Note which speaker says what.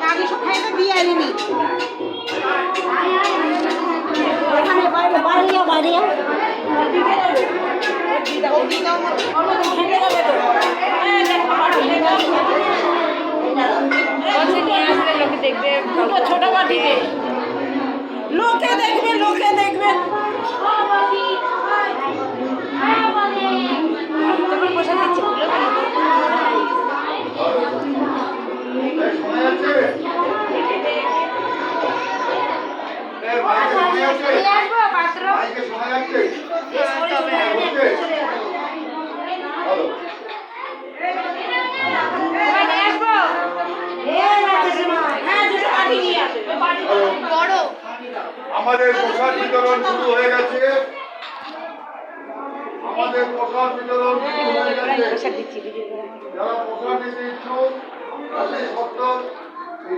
Speaker 1: আগে সব খাইতে দিয়ে আনিনি ওখানে বাইরে বাইরে বাইরে ছোট বাটিতে লোকে দেখবে লোকে দেখবে বসে দিচ্ছে
Speaker 2: আমাদের প্রসাদ বিতরণ শুরু হয়ে গেছে। আমাদের প্রসাদ বিতরণ শুরু হয়ে গেছে। যারা প্রসাদ নিতে ইচ্ছুক তাদের সত্তর এই